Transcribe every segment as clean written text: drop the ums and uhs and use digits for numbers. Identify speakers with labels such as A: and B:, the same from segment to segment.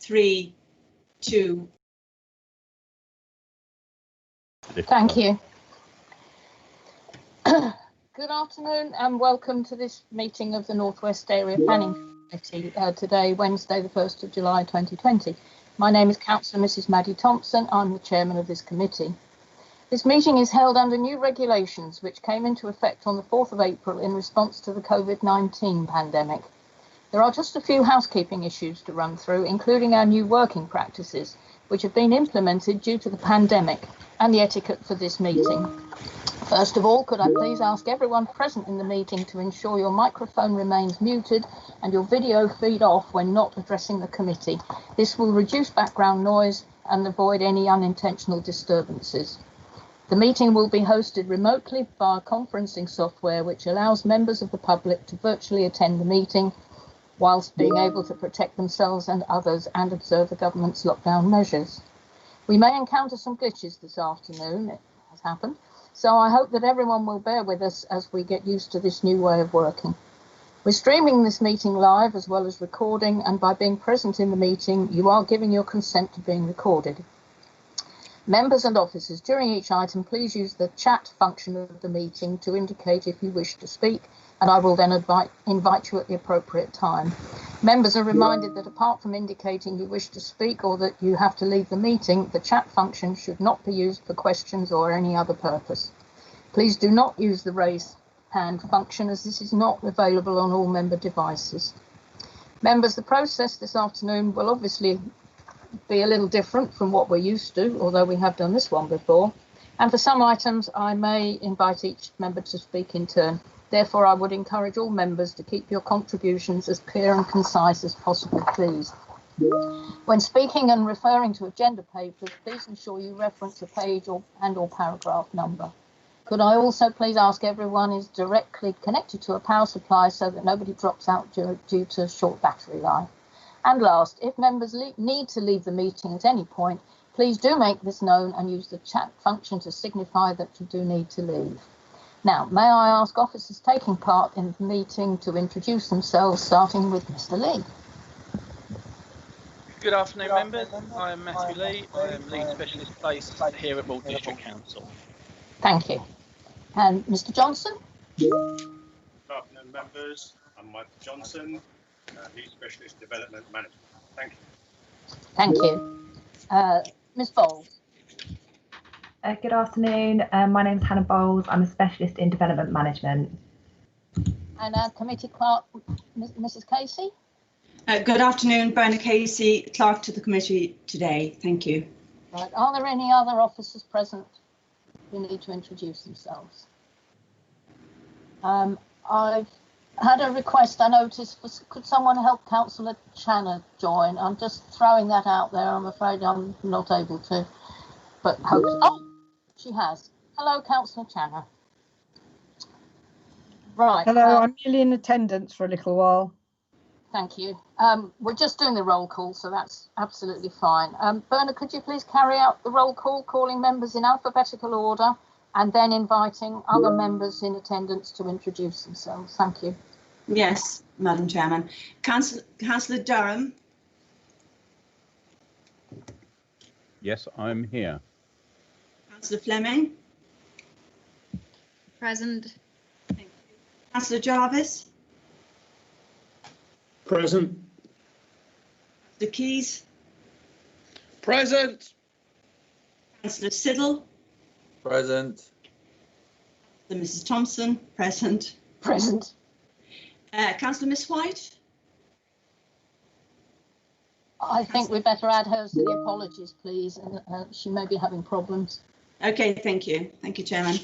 A: 3, 2.
B: Thank you. Good afternoon and welcome to this meeting of the North West Area Planning Committee today, Wednesday, the 1st of July 2020. My name is Councillor Mrs. Maddie Thompson. I'm the chairman of this committee. This meeting is held under new regulations which came into effect on the 4th of April in response to the COVID-19 pandemic. There are just a few housekeeping issues to run through, including our new working practices, which have been implemented due to the pandemic, and the etiquette for this meeting. First of all, could I please ask everyone present in the meeting to ensure your microphone remains muted and your video feed off when not addressing the committee. This will reduce background noise and avoid any unintentional disturbances. The meeting will be hosted remotely via conferencing software, which allows members of the public to virtually attend the meeting whilst being able to protect themselves and others and observe the government's lockdown measures. We may encounter some glitches this afternoon, it has happened, so I hope that everyone will bear with us as we get used to this new way of working. We're streaming this meeting live as well as recording, and by being present in the meeting, you are giving your consent to being recorded. Members and officers, during each item, please use the chat function of the meeting to indicate if you wish to speak, and I will then invite you at the appropriate time. Members are reminded that apart from indicating you wish to speak or that you have to leave the meeting, the chat function should not be used for questions or any other purpose. Please do not use the raise hand function, as this is not available on all member devices. Members, the process this afternoon will obviously be a little different from what we're used to, although we have done this one before. And for some items, I may invite each member to speak in turn. Therefore, I would encourage all members to keep your contributions as clear and concise as possible, please. When speaking and referring to agenda papers, please ensure you reference a page or paragraph number. Could I also please ask everyone is directly connected to a power supply so that nobody drops out due to short battery life. And last, if members need to leave the meeting at any point, please do make this known and use the chat function to signify that you do need to leave. Now, may I ask officers taking part in the meeting to introduce themselves, starting with Mr. Lee.
C: Good afternoon, members. I am Matthew Lee. I am Lead Specialist Place here at Ward District Council.
B: Thank you. And Mr. Johnson?
D: Good afternoon, members. I'm Michael Johnson, Lead Specialist Development Management. Thank you.
B: Thank you. Ms. Bowles?
E: Good afternoon. My name is Hannah Bowles. I'm a specialist in development management.
B: And our committee clerk, Mrs. Casey?
A: Good afternoon, Bernard Casey, clerk to the committee today. Thank you.
B: Right. Are there any other officers present who need to introduce themselves? I've had a request, I noticed, could someone help Councillor Channer join? I'm just throwing that out there. I'm afraid I'm not able to, but hope. Oh, she has. Hello, Councillor Channer. Right.
F: Hello, I'm merely in attendance for a little while.
B: Thank you. We're just doing the roll call, so that's absolutely fine. Bernard, could you please carry out the roll call, calling members in alphabetical order and then inviting other members in attendance to introduce themselves? Thank you.
A: Yes, Madam Chairman. Councillor Durham.
G: Yes, I'm here.
A: Councillor Fleming.
H: Present.
A: Thank you. Councillor Jarvis.
D: Present.
A: Councillor Keys.
I: Present.
A: Councillor Siddle.
I: Present.
A: Mrs. Thompson. Present.
B: Present.
A: Councillor Miss White.
B: I think we better add hers to the apologies, please. She may be having problems.
A: Okay, thank you. Thank you, Chairman.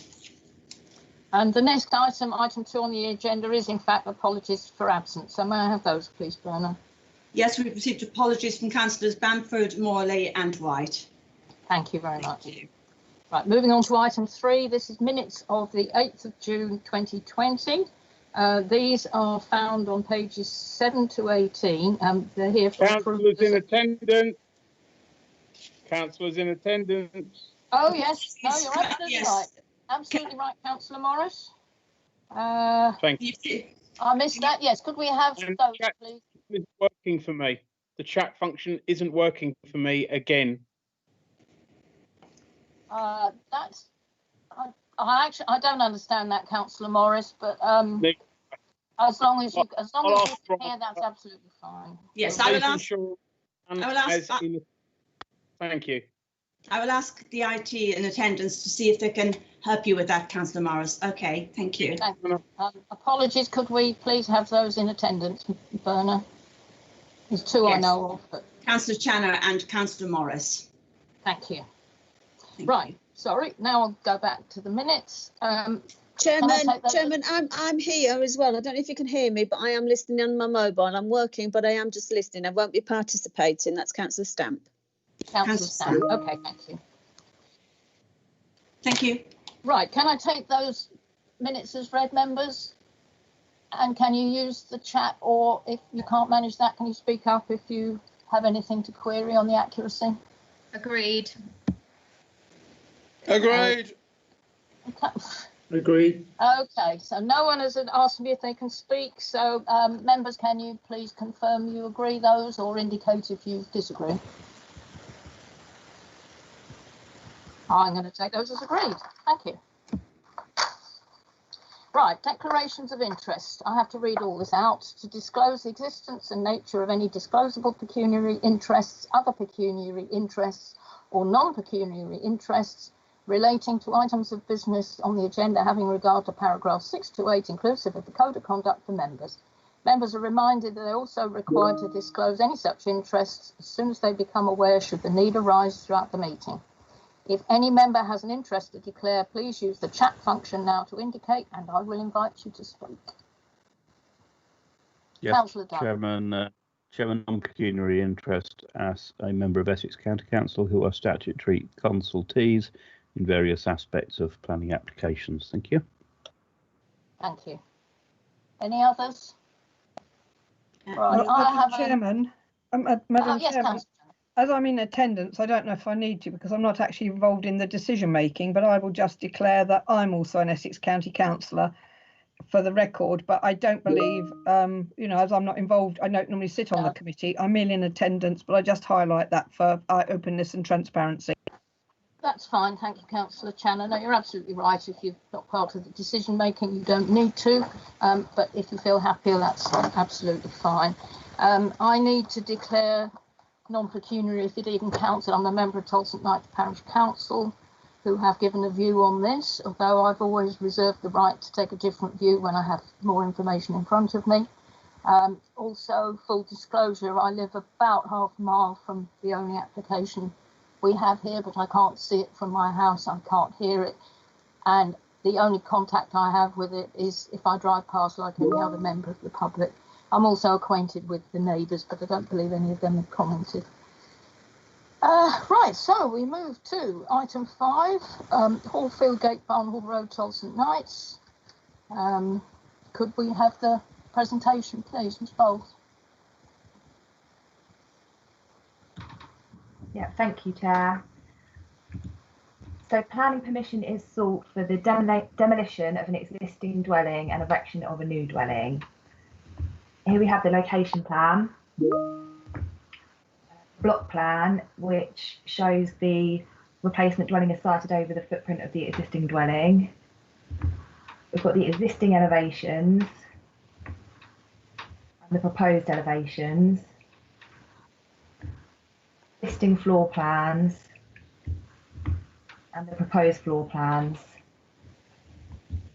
B: And the next item, item 2 on the agenda, is in fact apologies for absence. So may I have those, please, Bernard?
A: Yes, we've received apologies from Councillors Bamford, Morley and White.
B: Thank you very much.
A: Thank you.
B: Right, moving on to item 3. This is minutes of the 8th of June 2020. These are found on pages 7 to 18. They're here for
I: Councillors in attendance. Councillors in attendance.
B: Oh, yes. No, you're absolutely
A: Yes.
B: right. Absolutely right, Councillor Morris.
I: Thank you.
B: I missed that. Yes, could we have
I: And
B: those,
I: chat
B: please?
I: is working for me. the chat function isn't working for me again.
B: I don't understand that, Councillor Morris, but as long as you can hear, that's absolutely fine.
A: Yes, I will ask.
I: Thank you.
A: I will ask the IT in attendance to see if they can help you with that, Councillor Morris. Okay, thank you.
B: Thank you. Apologies, could we please have those in attendance, Berna? There's two I know of. But...
A: Councillor Channer and Councillor Morris.
B: Thank you. Right, sorry, now I'll go back to the minutes.
H: Chairman, I'm here as well. I don't know if you can hear me, but I am listening on my mobile. I'm working, but I am just listening. I won't be participating. That's Councillor Stamp.
B: Councillor Stamp. Okay, thank you.
A: Thank you.
B: Right, can I take those minutes as read, members? And can you use the chat, or if you can't manage that, can you speak up if you have anything to query on the accuracy?
J: Agreed.
I: Agreed.
B: Okay.
I: Agreed.
B: Okay, so no one has asked me if they can speak. So members, can you please confirm you agree those or indicate if you disagree? I'm going to take those as agreed. Thank you. Right, declarations of interest. I have to read all this out. To disclose the existence and nature of any disclosable pecuniary interests, other pecuniary interests, or non-pecuniary interests relating to items of business on the agenda having regard to paragraphs 6 to 8 inclusive of the Code of Conduct for members. Members are reminded that they're also required to disclose any such interests as soon as they become aware should the need arise throughout the meeting. If any member has an interest to declare, please use the chat function now to indicate, and I will invite you to speak.
G: Yes, Chairman, non-pecuniary interest as a member of Essex County Council who are statutory consultees in various aspects of planning applications. Thank you.
B: Thank you. Any others?
F: Right, Chairman, Madam Chairman, as I'm in attendance, I don't know if I need to because I'm not actually involved in the decision making, but I will just declare that I'm also an Essex County Councillor for the record, but I don't believe, as I'm not involved, I don't normally sit on the committee. I'm merely in attendance, but I just highlight that for openness and transparency.
B: That's fine. Thank you, Councillor Channer. No, you're absolutely right. If you're not part of the decision making, you don't need to. But if you feel happier, that's absolutely fine. I need to declare non-pecuniary, if it even counts, that I'm a member of Tolson Knights Parish Council who have given a view on this, although I've always reserved the right to take a different view when I have more information in front of me. Also, full disclosure, I live about half a mile from the only application we have here, but I can't see it from my house, I can't hear it, and the only contact I have with it is if I drive past like any other member of the public. I'm also acquainted with the neighbours, but I don't believe any of them have commented. Right, so we move to item 5, Hallfield Gate, Barnhall Road, Tolson Knights. Could we have the presentation, please, Ms. Bowles?
E: Yeah, thank you, Chair. So planning permission is sought for the demolition of an existing dwelling and erection of a new dwelling. Here we have the location plan, block plan, which shows the replacement dwelling is sited over the footprint of the existing dwelling. We've got the existing elevations and the proposed elevations, existing floor plans and the proposed floor plans,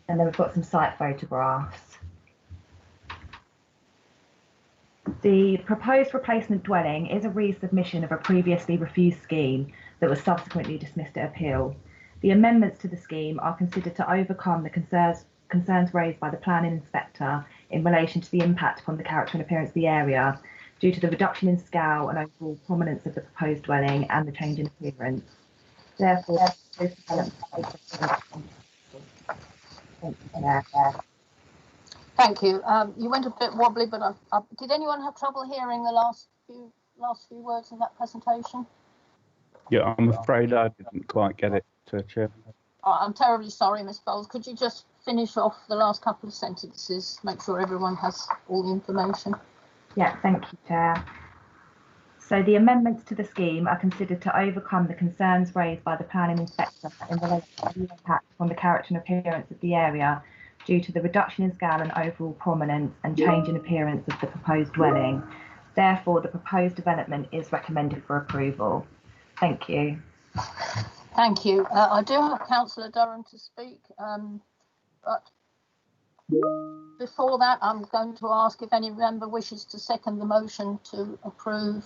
E: and then we've got some site photographs. The proposed replacement dwelling is a resubmission of a previously refused scheme that was subsequently dismissed at appeal. The amendments to the scheme are considered to overcome the concerns raised by the planning inspector in relation to the impact upon the character and appearance of the area due to the reduction in scale and overall prominence of the proposed dwelling and the change in appearance. Therefore,
B: Thank you. You went a bit wobbly, but did anyone have trouble hearing the last few words of that presentation?
G: Yeah, I'm afraid I didn't quite get it, Chair.
B: Oh, I'm terribly sorry, Ms. Bowles. Could you just finish off the last couple of sentences, make sure everyone has all the information?
E: Yeah, thank you, Chair. So the amendments to the scheme are considered to overcome the concerns raised by the planning inspector in relation to the impact on the character and appearance of the area due to the reduction in scale and overall prominence and change in appearance of the proposed dwelling. Therefore, the proposed development is recommended for approval. Thank you.
B: Thank you. I do have Councillor Durham to speak, but before that, I'm going to ask if any member wishes to second the motion to approve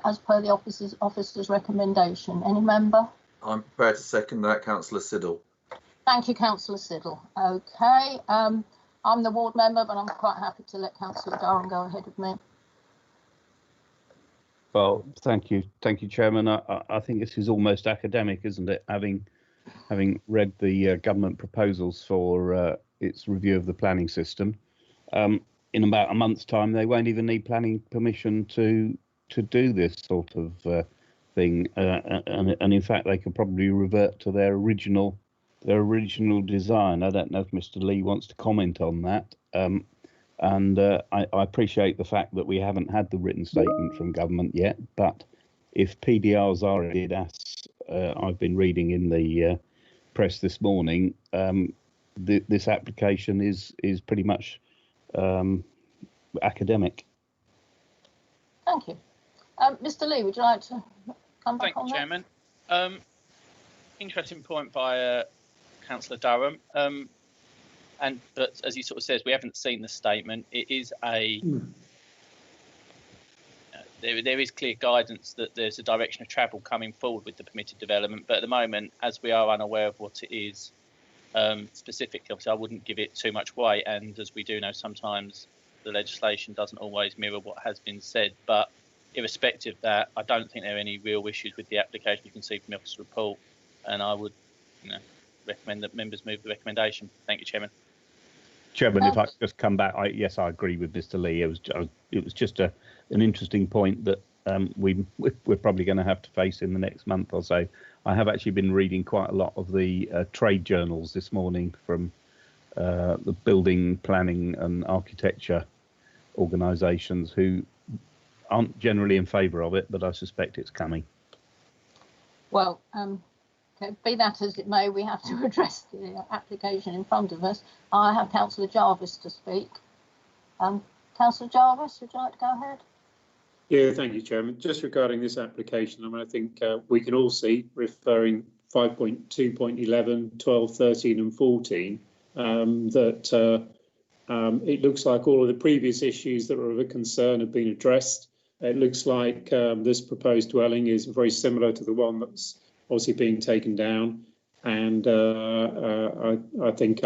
B: as per the officer's recommendation. Any member?
J: I'm prepared to second that, Councillor Siddle.
B: Thank you, Councillor Siddle. Okay, I'm the ward member, but I'm quite happy to let Councillor Durham go ahead of me.
G: Well, thank you, Chairman. I think this is almost academic, isn't it? Having read the government proposals for its review of the planning system, in about a month's time, they won't even need planning permission to do this sort of thing, and in fact, they could probably revert to their original design. I don't know if Mr. Lee wants to comment on that. And I appreciate the fact that we haven't had the written statement from government yet, but if PDRs are indeed, as I've been reading in the press this morning, this application is pretty much academic.
B: Thank you. Mr. Lee, would you like to come back on that?
C: Thank you, Chairman. Interesting point by Councillor Durham. But as he sort of says, we haven't seen the statement. It is there is clear guidance that there's a direction of travel coming forward with the permitted development. But at the moment, as we are unaware of what it is specifically, obviously, I wouldn't give it too much weight. And as we do know, sometimes the legislation doesn't always mirror what has been said. But irrespective of that, I don't think there are any real issues with the application. You can see from the officer's report, and I would, recommend that members move the recommendation. Thank you, Chairman.
G: Chairman, if I could just come back, yes, I agree with Mr. Lee. It was just an interesting point that we're probably going to have to face in the next month or so. I have actually been reading quite a lot of the trade journals this morning from the building, planning and architecture organisations who aren't generally in favour of it, but I suspect it's coming.
B: Well, okay, be that as it may, we have to address the application in front of us. I have Councillor Jarvis to speak. Councillor Jarvis, would you like to go ahead?
I: Yeah, thank you, Chairman. Just regarding this application, I think we can all see, referring 5.2.11, 12, 13 and 14, that it looks like all of the previous issues that were of a concern have been addressed. It looks like this proposed dwelling is very similar to the one that's obviously being taken down, and I think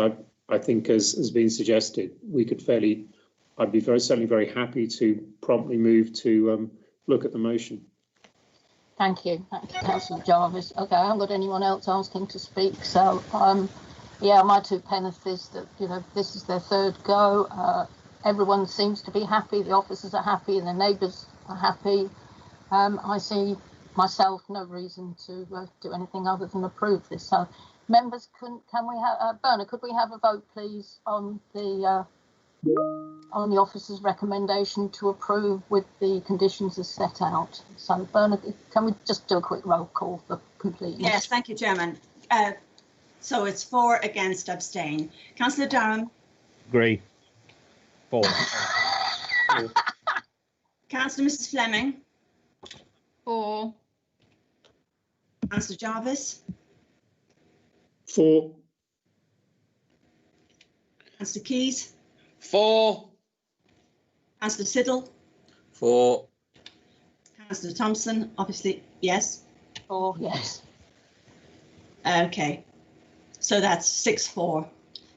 I: as has been suggested, we could I'd be certainly very happy to promptly move to look at the motion.
B: Thank you, Councillor Jarvis. Okay, I haven't got anyone else asking to speak, so yeah, my two penneth is that this is their third go. Everyone seems to be happy. The officers are happy, and the neighbours are happy. I see myself no reason to do anything other than approve this. So, members, can we have Bernard? Could we have a vote, please, on the officer's recommendation to approve with the conditions as set out? So, Bernard, can we just do a quick roll call for completeness?
A: Yes, thank you, Chairman. So it's 4 against, abstain. Councillor Durham.
G: Agree. 4.
A: Councillor Mrs. Fleming.
K: 4.
A: Councillor Jarvis.
I: 4.
A: Councillor Keys.
J: 4.
A: Councillor Siddle.
J: 4.
A: Councillor Thompson, obviously, yes.
B: 4, yes.
A: Okay. So that's 6-4.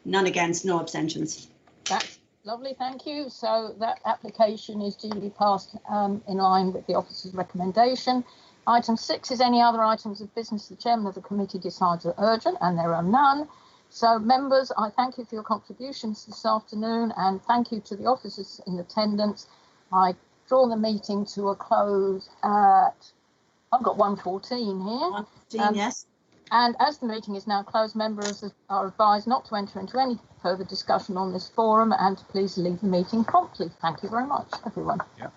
A: None against, no abstentions.
B: That's lovely, thank you. So that application is duly passed in line with the officer's recommendation. Item 6 is any other items of business the chairman of the committee decides are urgent, and there are none. So members, I thank you for your contributions this afternoon, and thank you to the officers in attendance. I draw the meeting to a close at, I've got 1:14 here.
A: 1:14, yes.
B: And as the meeting is now closed, members are advised not to enter into any further discussion on this forum and to please leave the meeting promptly. Thank you very much, everyone.
G: Yeah.